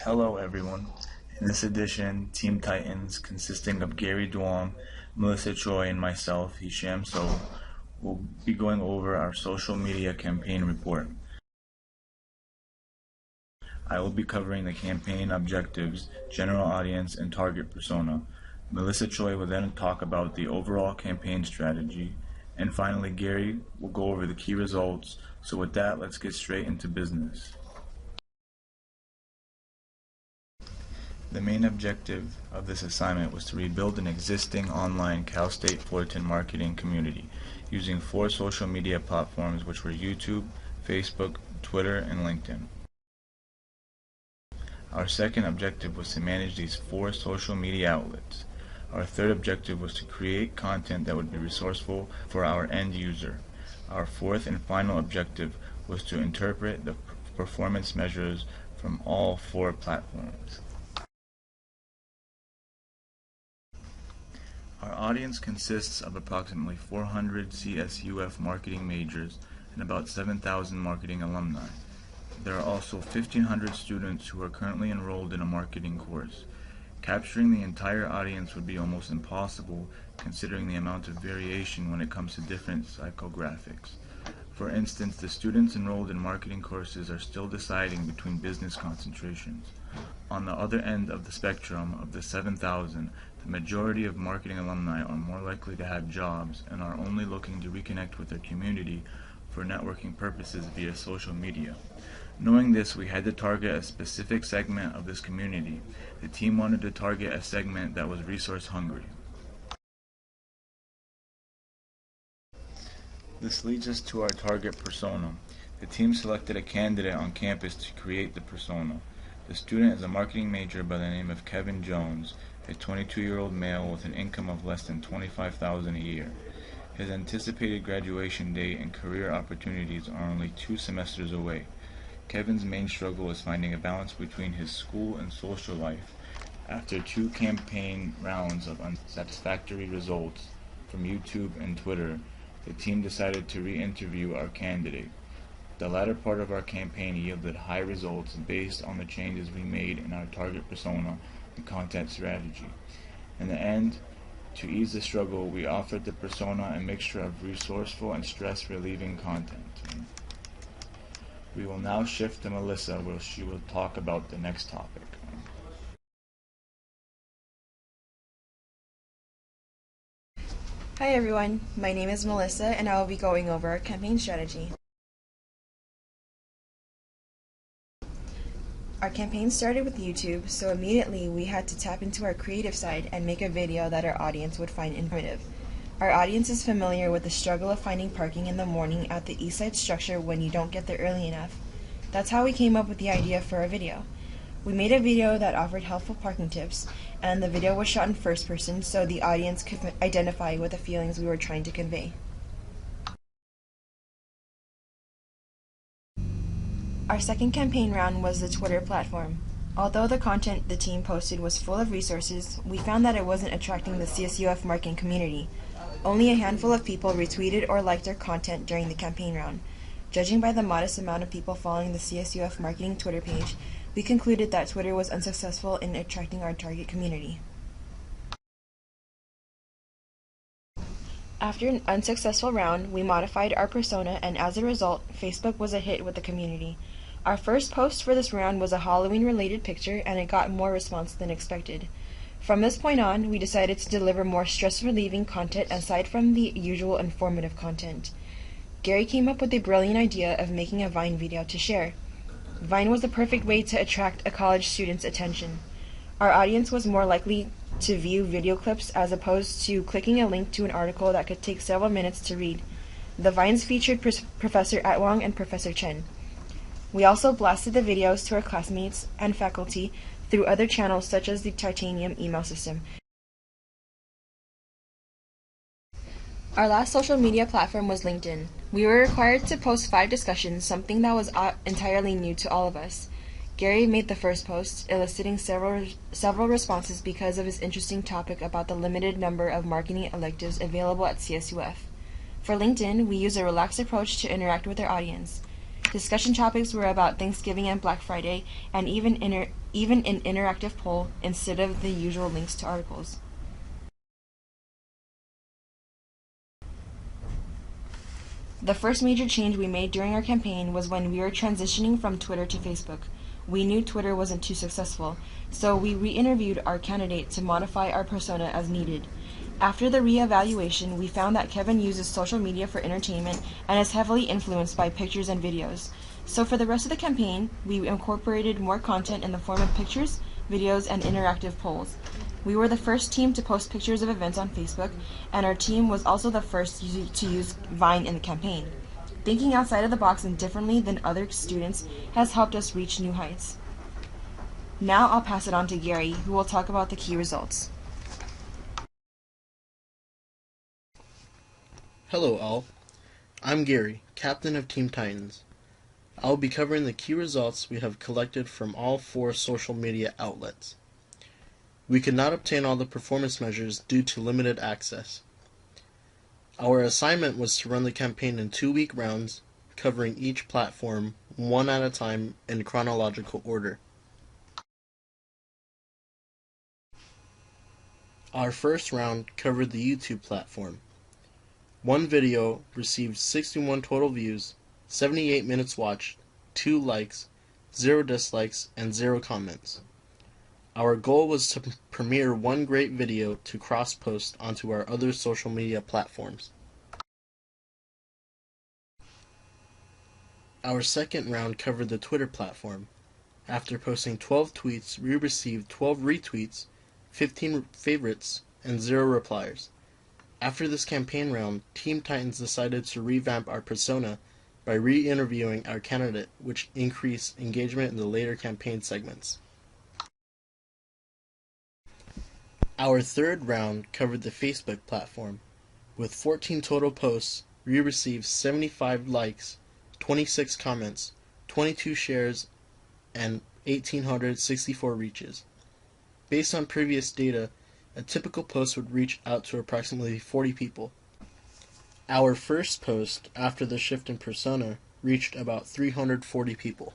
Hello everyone. In this edition, Team Titans, consisting of Gary Duong, Melissa Choi, and myself, Hisham So, will be going over our social media campaign report. I will be covering the campaign objectives, general audience, and target persona. Melissa Choi will then talk about the overall campaign strategy. And finally, Gary will go over the key results. So with that, let's get straight into business. The main objective of this assignment was to rebuild an existing online Cal State Fullerton marketing community using 4 social media platforms, which were YouTube, Facebook, Twitter, and LinkedIn. Our second objective was to manage these 4 social media outlets. Our third objective was to create content that would be resourceful for our end user. Our fourth and final objective was to interpret the performance measures from all 4 platforms. Our audience consists of approximately 400 CSUF marketing majors and about 7,000 marketing alumni. There are also 1,500 students who are currently enrolled in a marketing course. Capturing the entire audience would be almost impossible considering the amount of variation when it comes to different psychographics. For instance, the students enrolled in marketing courses are still deciding between business concentrations. On the other end of the spectrum of the 7,000, the majority of marketing alumni are more likely to have jobs and are only looking to reconnect with their community for networking purposes via social media. Knowing this, we had to target a specific segment of this community. The team wanted to target a segment that was resource hungry. This leads us to our target persona. The team selected a candidate on campus to create the persona. The student is a marketing major by the name of Kevin Jones, a 22-year-old male with an income of less than $25,000 a year. His anticipated graduation date and career opportunities are only 2 semesters away. Kevin's main struggle is finding a balance between his school and social life. After 2 campaign rounds of unsatisfactory results from YouTube and Twitter, the team decided to re-interview our candidate. The latter part of our campaign yielded high results based on the changes we made in our target persona and content strategy. In the end, to ease the struggle, we offered the persona a mixture of resourceful and stress-relieving content. We will now shift to Melissa, where she will talk about the next topic. Hi everyone, my name is Melissa and I will be going over our campaign strategy. Our campaign started with YouTube, so immediately we had to tap into our creative side and make a video that our audience would find informative. Our audience is familiar with the struggle of finding parking in the morning at the Eastside structure when you don't get there early enough. That's how we came up with the idea for a video. We made a video that offered helpful parking tips, and the video was shot in first person so the audience could identify with the feelings we were trying to convey. Our second campaign round was the Twitter platform. Although the content the team posted was full of resources, we found that it wasn't attracting the CSUF marketing community. Only a handful of people retweeted or liked our content during the campaign round. Judging by the modest amount of people following the CSUF marketing Twitter page, we concluded that Twitter was unsuccessful in attracting our target community. After an unsuccessful round, we modified our persona, and as a result, Facebook was a hit with the community. Our first post for this round was a Halloween-related picture, and it got more response than expected. From this point on, we decided to deliver more stress-relieving content aside from the usual informative content. Gary came up with the brilliant idea of making a Vine video to share. Vine was the perfect way to attract a college student's attention. Our audience was more likely to view video clips as opposed to clicking a link to an article that could take several minutes to read. The Vines featured Professor Atwang and Professor Chen. We also blasted the videos to our classmates and faculty through other channels such as the Titanium email system. Our last social media platform was LinkedIn. We were required to post 5 discussions, something that was entirely new to all of us. Gary made the first post, eliciting several responses because of his interesting topic about the limited number of marketing electives available at CSUF. For LinkedIn, we use a relaxed approach to interact with our audience. Discussion topics were about Thanksgiving and Black Friday, and even an interactive poll instead of the usual links to articles. The first major change we made during our campaign was when we were transitioning from Twitter to Facebook. We knew Twitter wasn't too successful, so we re-interviewed our candidate to modify our persona as needed. After the re-evaluation, we found that Kevin uses social media for entertainment and is heavily influenced by pictures and videos. So for the rest of the campaign, we incorporated more content in the form of pictures, videos, and interactive polls. We were the first team to post pictures of events on Facebook, and our team was also the first to use Vine in the campaign. Thinking outside of the box and differently than other students has helped us reach new heights. Now I'll pass it on to Gary, who will talk about the key results. Hello all, I'm Gary, captain of Team Titans. I'll be covering the key results we have collected from all 4 social media outlets. We could not obtain all the performance measures due to limited access. Our assignment was to run the campaign in 2-week rounds, covering each platform one at a time in chronological order. Our first round covered the YouTube platform. One video received 61 total views, 78 minutes watched, 2 likes, 0 dislikes, and 0 comments. Our goal was to premiere one great video to cross-post onto our other social media platforms. Our second round covered the Twitter platform. After posting 12 tweets, we received 12 retweets, 15 favorites, and 0 replies. After this campaign round, Team Titans decided to revamp our persona by re-interviewing our candidate, which increased engagement in the later campaign segments. Our third round covered the Facebook platform. With 14 total posts, we received 75 likes, 26 comments, 22 shares, and 1,864 reaches. Based on previous data, a typical post would reach out to approximately 40 people. Our first post, after the shift in persona, reached about 340 people.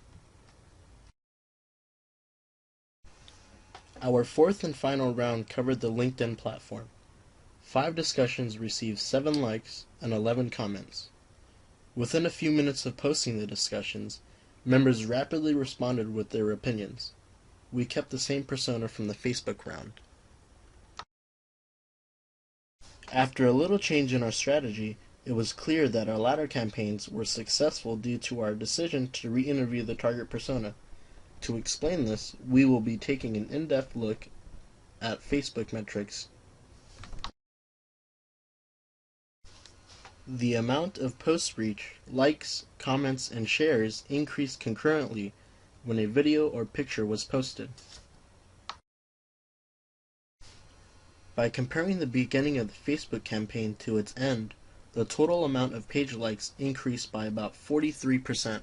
Our fourth and final round covered the LinkedIn platform. 5 discussions received 7 likes and 11 comments. Within a few minutes of posting the discussions, members rapidly responded with their opinions. We kept the same persona from the Facebook round. After a little change in our strategy, it was clear that our latter campaigns were successful due to our decision to re-interview the target persona. To explain this, we will be taking an in-depth look at Facebook metrics. The amount of post reach, likes, comments, and shares increased concurrently when a video or picture was posted. By comparing the beginning of the Facebook campaign to its end, the total amount of page likes increased by about 43%.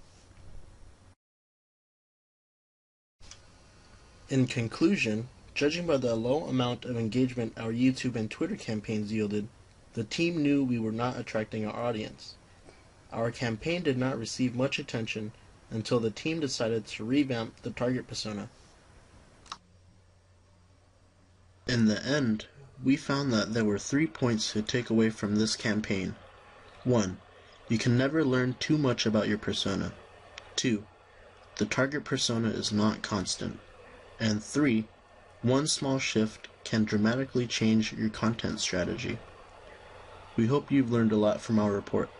In conclusion, judging by the low amount of engagement our YouTube and Twitter campaigns yielded, the team knew we were not attracting our audience. Our campaign did not receive much attention until the team decided to revamp the target persona. In the end, we found that there were 3 points to take away from this campaign. 1. You can never learn too much about your persona. 2. The target persona is not constant. And 3. One small shift can dramatically change your content strategy. We hope you've learned a lot from our report.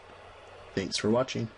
Thanks for watching.